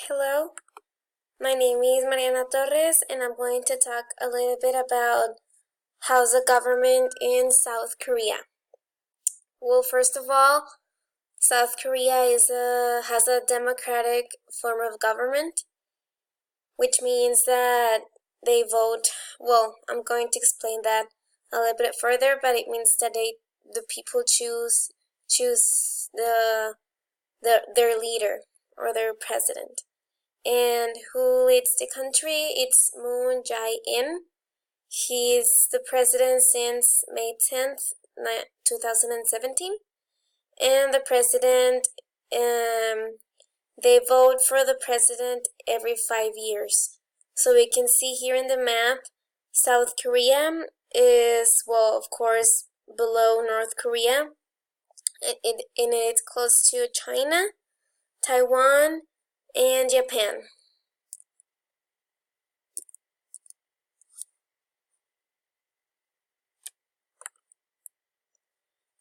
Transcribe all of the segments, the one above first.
Hello, my name is Mariana Torres, and I'm going to talk a little bit about how's the government in South Korea. Well, first of all, South Korea has a democratic form of government, which means that they vote. Well, I'm going to explain that a little bit further, but it means that the people choose their leader or their president. And who leads the country? It's Moon Jae-in. He's the president since May 10th, 2017. And the president, they vote for the president every 5 years. So we can see here in the map, South Korea is, well, of course, below North Korea. And it's close to China, Taiwan, and Japan.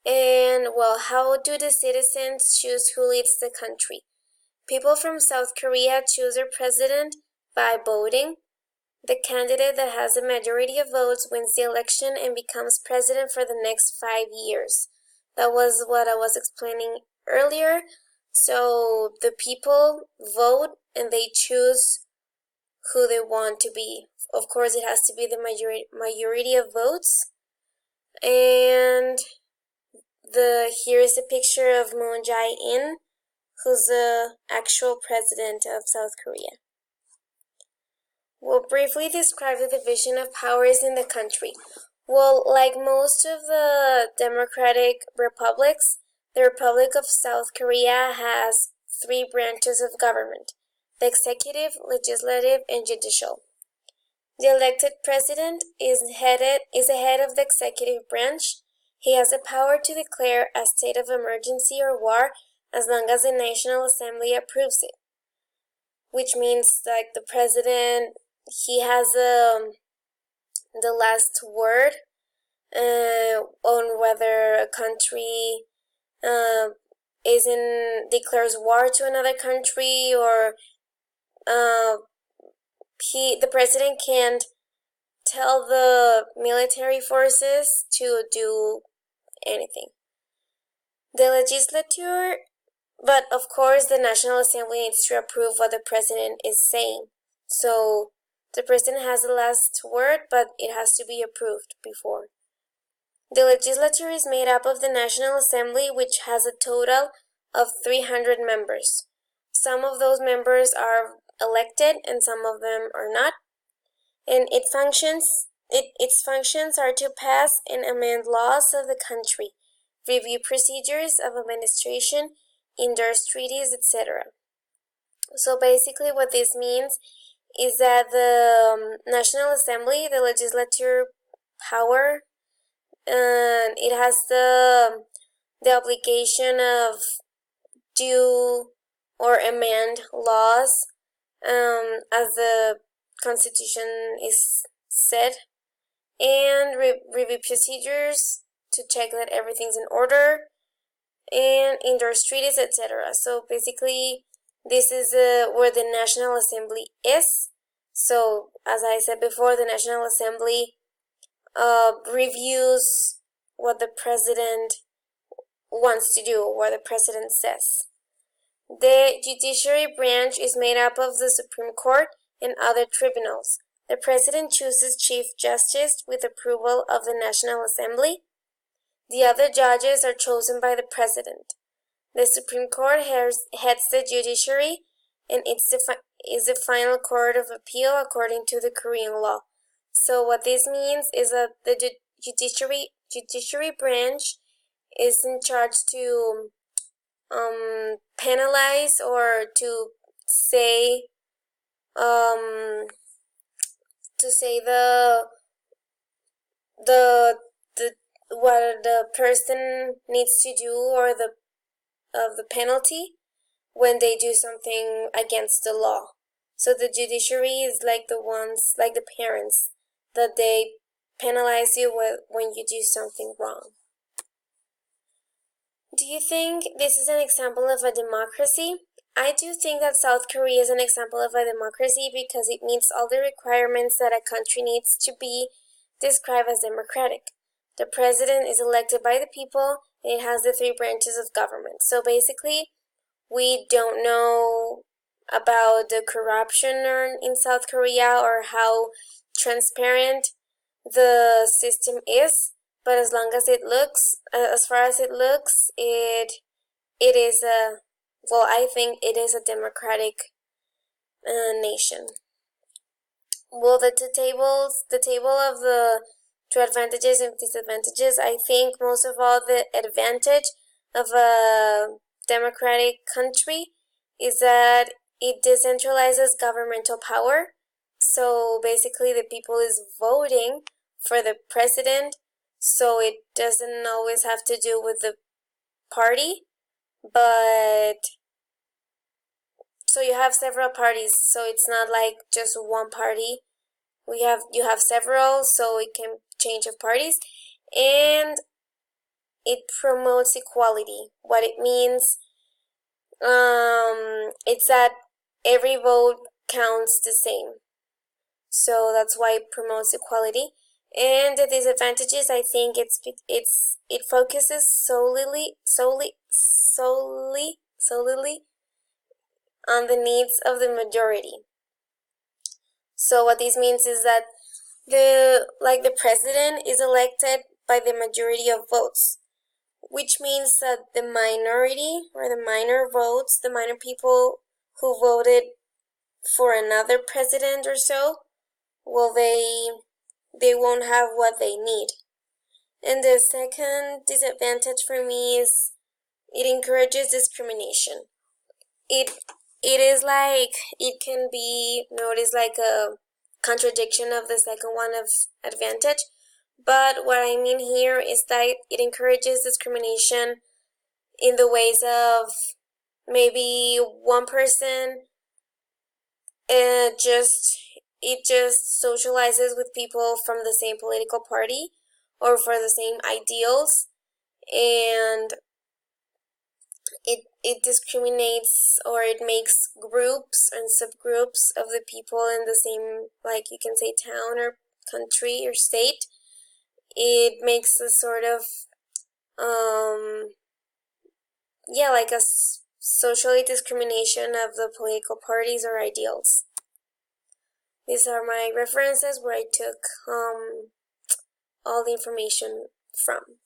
And well, how do the citizens choose who leads the country? People from South Korea choose their president by voting. The candidate that has the majority of votes wins the election and becomes president for the next 5 years. That was what I was explaining earlier. So the people vote and they choose who they want to be. Of course, it has to be the majority of votes. And here is a picture of Moon Jae-in, who's the actual president of South Korea. We'll briefly describe the division of powers in the country. Well, like most of the democratic republics, the Republic of South Korea has three branches of government: the executive, legislative, and judicial. The elected president is the head of the executive branch. He has the power to declare a state of emergency or war as long as the National Assembly approves it. Which means, like, the president, he has the last word on whether a country declares war to another country, or the president can't tell the military forces to do anything. The legislature, but of course the National Assembly needs to approve what the president is saying. So the president has the last word, but it has to be approved before. The legislature is made up of the National Assembly, which has a total of 300 members. Some of those members are elected and some of them are not. And its functions are to pass and amend laws of the country, review procedures of administration, endorse treaties, etc. So basically what this means is that the National Assembly, the legislature power, it has the obligation of do or amend laws as the Constitution is said, and review procedures to check that everything's in order, and endorse treaties, etc. So basically, this is where the National Assembly is. So as I said before, the National Assembly reviews what the president wants to do, what the president says. The judiciary branch is made up of the Supreme Court and other tribunals. The president chooses Chief Justice with approval of the National Assembly. The other judges are chosen by the president. The Supreme Court heads the judiciary, and is the final court of appeal according to the Korean law. So what this means is that the judiciary branch is in charge to penalize or to say the what the person needs to do, or the penalty when they do something against the law. So the judiciary is like the parents, that they penalize you when you do something wrong. Do you think this is an example of a democracy? I do think that South Korea is an example of a democracy because it meets all the requirements that a country needs to be described as democratic. The president is elected by the people and it has the three branches of government. So basically, we don't know about the corruption in South Korea or how transparent the system is, but as long as it looks, as far as it looks, it is a, well, I think it is a democratic nation. Well, the table of the two advantages and disadvantages, I think most of all the advantage of a democratic country is that it decentralizes governmental power. So basically the people is voting for the president, so it doesn't always have to do with the party, but so you have several parties, so it's not like just one party. You have several, so it can change of parties, and it promotes equality. What it means, it's that every vote counts the same. So that's why it promotes equality. And the disadvantages, I think it focuses solely on the needs of the majority. So what this means is that the president is elected by the majority of votes, which means that the minority or the minor votes, the minor people who voted for another president or so, well, they won't have what they need. And the second disadvantage for me is it encourages discrimination. It is like it can be noticed like a contradiction of the second one of advantage, but what I mean here is that it encourages discrimination in the ways of maybe one person just it just socializes with people from the same political party or for the same ideals, and it discriminates or it makes groups and subgroups of the people in the same, like you can say, town or country or state. It makes a sort of yeah, like a socially discrimination of the political parties or ideals. These are my references where I took all the information from.